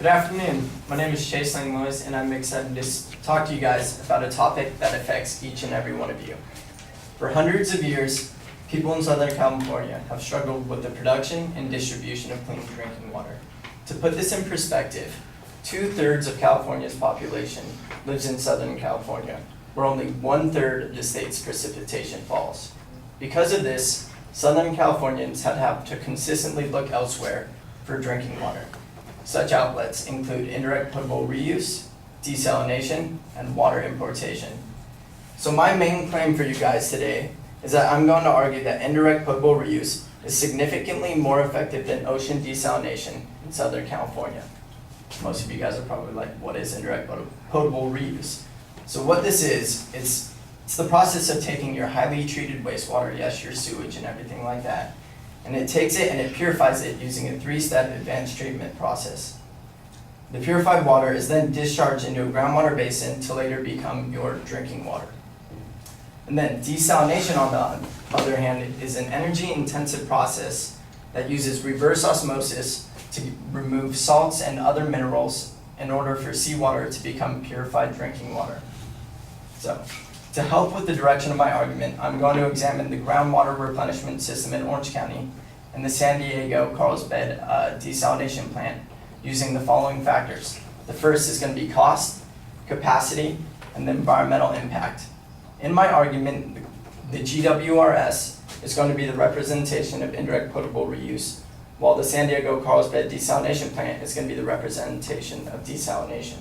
Good afternoon. My name is Chase Lewis, and I'm excited to talk to you guys about a topic that affects each and every one of you. For hundreds of years, people in Southern California have struggled with the production and distribution of clean drinking water. To put this in perspective, 2/3 of California's population lives in Southern California, where only 1/3 of the state's precipitation falls. Because of this, Southern Californians have to consistently look elsewhere for drinking water. Such outlets include indirect potable reuse, desalination, and water importation. So my main claim for you guys today is that I'm going to argue that indirect potable reuse is significantly more effective than ocean desalination in Southern California. Most of you guys are probably like, what is indirect potable reuse? So what this is, it's the process of taking your highly treated wastewater, yes, your sewage and everything like that, and it takes it and it purifies it using a 3-step advanced treatment process. The purified water is then discharged into a groundwater basin to later become your drinking water. And then desalination, on the other hand, is an energy-intensive process that uses reverse osmosis to remove salts and other minerals in order for seawater to become purified drinking water. So, to help with the direction of my argument, I'm going to examine the groundwater replenishment system in Orange County and the San Diego Carlsbad desalination plant using the following factors. The first is going to be cost, capacity, and the environmental impact. In my argument, the GWRS is going to be the representation of indirect potable reuse, while the San Diego Carlsbad desalination plant is going to be the representation of desalination.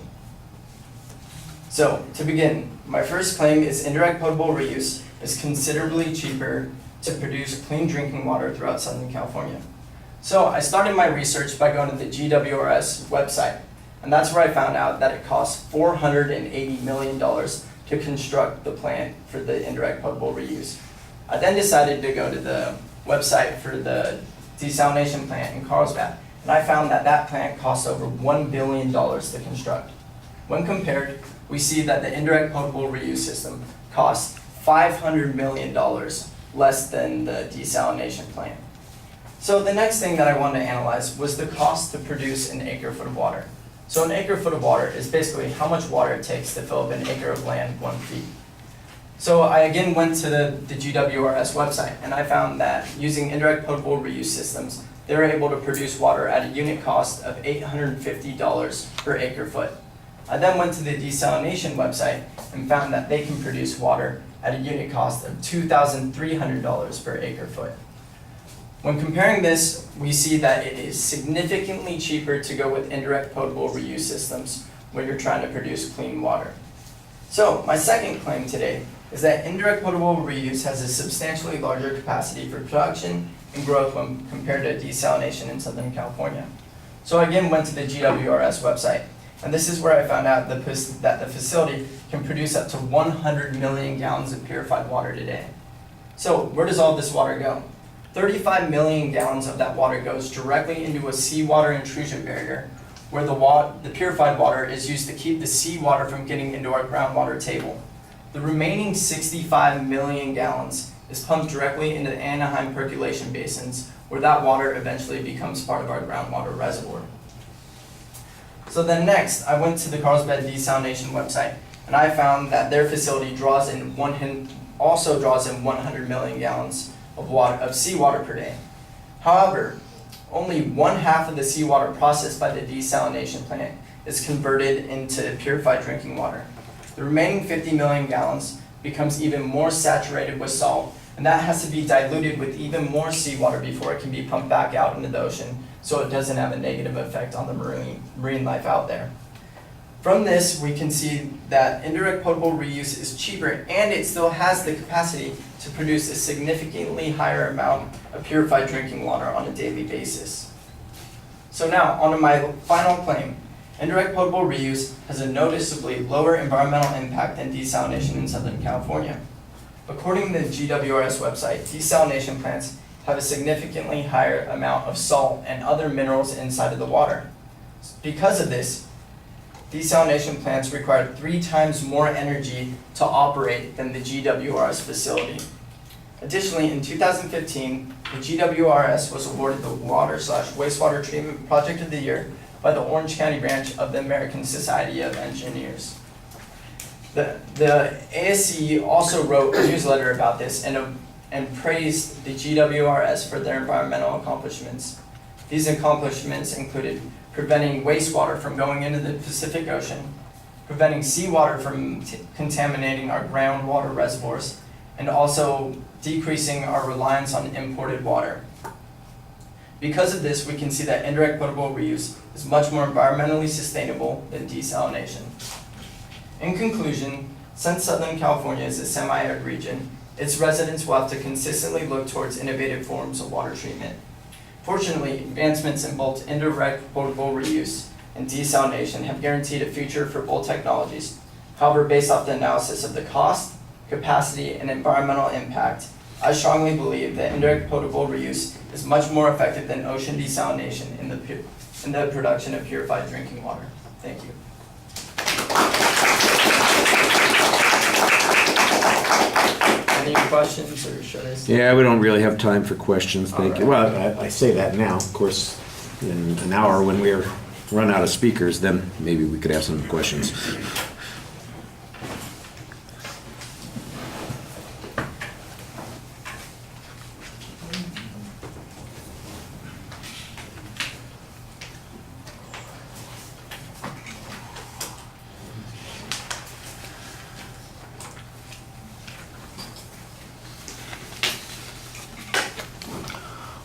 So, to begin, my first claim is indirect potable reuse is considerably cheaper to produce clean drinking water throughout Southern California. So, I started my research by going to the GWRS website, and that's where I found out that it costs $480 million to construct the plant for the indirect potable reuse. I then decided to go to the website for the desalination plant in Carlsbad, and I found that that plant costs over $1 billion to construct. When compared, we see that the indirect potable reuse system costs $500 million less than the desalination plant. So the next thing that I wanted to analyze was the cost to produce an acre-foot of water. So an acre-foot of water is basically how much water it takes to fill up an acre of land 1 feet. So I again went to the GWRS website, and I found that using indirect potable reuse systems, they were able to produce water at a unit cost of $850 per acre-foot. I then went to the desalination website and found that they can produce water at a unit cost of $2,300 per acre-foot. When comparing this, we see that it is significantly cheaper to go with indirect potable reuse systems when you're trying to produce clean water. So, my second claim today is that indirect potable reuse has a substantially larger capacity for production and growth when compared to desalination in Southern California. So I again went to the GWRS website, and this is where I found out that the facility can produce up to 100 million gallons of purified water today. So where does all this water go? 35 million gallons of that water goes directly into a seawater intrusion barrier, where the purified water is used to keep the seawater from getting into our groundwater table. The remaining 65 million gallons is pumped directly into the Anaheim percolation basins, where that water eventually becomes part of our groundwater reservoir. So then next, I went to the Carlsbad desalination website, and I found that their facility also draws in 100 million gallons of seawater per day. However, only 1/2 of the seawater processed by the desalination plant is converted into purified drinking water. The remaining 50 million gallons becomes even more saturated with salt, and that has to be diluted with even more seawater before it can be pumped back out into the ocean, so it doesn't have a negative effect on the marine life out there. From this, we can see that indirect potable reuse is cheaper, and it still has the capacity to produce a significantly higher amount of purified drinking water on a daily basis. So now, on to my final claim. Indirect potable reuse has a noticeably lower environmental impact than desalination in Southern California. According to the GWRS website, desalination plants have a significantly higher amount of salt and other minerals inside of the water. Because of this, desalination plants require 3 times more energy to operate than the GWRS facility. Additionally, in 2015, the GWRS was awarded the Water/Wastewater Treatment Project of the Year by the Orange County branch of the American Society of Engineers. The ASC also wrote a newsletter about this and praised the GWRS for their environmental accomplishments. These accomplishments included preventing wastewater from going into the Pacific Ocean, preventing seawater from contaminating our groundwater reservoirs, and also decreasing our reliance on imported water. Because of this, we can see that indirect potable reuse is much more environmentally sustainable than desalination. In conclusion, since Southern California is a semi-arid region, its residents will have to consistently look towards innovative forms of water treatment. Fortunately, advancements in both indirect potable reuse and desalination have guaranteed a future for both technologies. However, based off the analysis of the cost, capacity, and environmental impact, I strongly believe that indirect potable reuse is much more effective than ocean desalination in the production of purified drinking water. Thank you. Any questions, or should I start? Yeah, we don't really have time for questions, thank you. Well, I say that now, of course, in an hour when we run out of speakers, then maybe we could have some questions.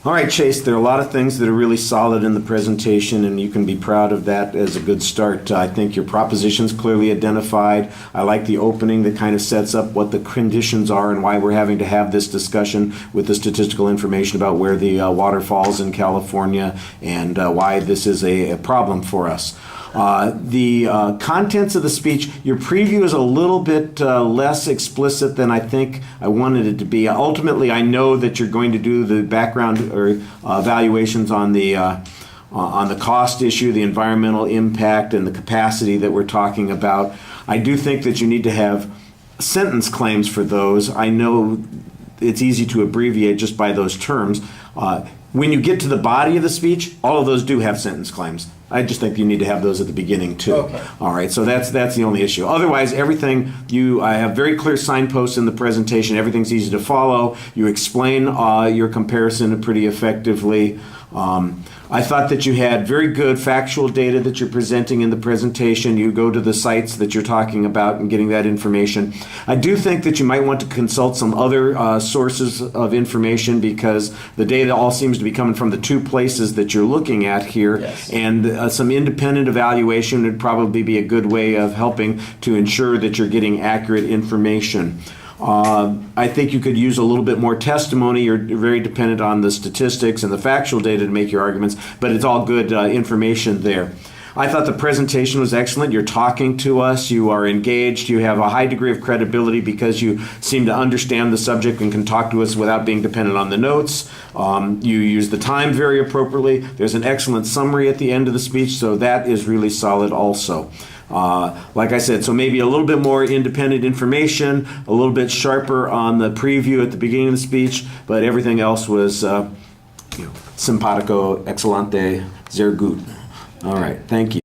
All right, Chase, there are a lot of things that are really solid in the presentation, and you can be proud of that as a good start. I think your proposition's clearly identified. I like the opening that kind of sets up what the conditions are and why we're having to have this discussion with the statistical information about where the water falls in California and why this is a problem for us. The contents of the speech, your preview is a little bit less explicit than I think I wanted it to be. Ultimately, I know that you're going to do the background or evaluations on the cost issue, the environmental impact, and the capacity that we're talking about. I do think that you need to have sentence claims for those. I know it's easy to abbreviate just by those terms. When you get to the body of the speech, all of those do have sentence claims. I just think you need to have those at the beginning too. Okay. All right, so that's the only issue. Otherwise, everything I have very clear signposts in the presentation. Everything's easy to follow. You explain your comparison pretty effectively. I thought that you had very good factual data that you're presenting in the presentation. You go to the sites that you're talking about and getting that information. I do think that you might want to consult some other sources of information because the data all seems to be coming from the two places that you're looking at here. Yes. And some independent evaluation would probably be a good way of helping to ensure that you're getting accurate information. I think you could use a little bit more testimony. You're very dependent on the statistics and the factual data to make your arguments, but it's all good information there. I thought the presentation was excellent. You're talking to us. You are engaged. You have a high degree of credibility because you seem to understand the subject and can talk to us without being dependent on the notes. You use the time very appropriately. There's an excellent summary at the end of the speech, so that is really solid also. Like I said, so maybe a little bit more independent information, a little bit sharper on the preview at the beginning of the speech, but everything else was simpatico, excelente, sehr gut. All right, thank you.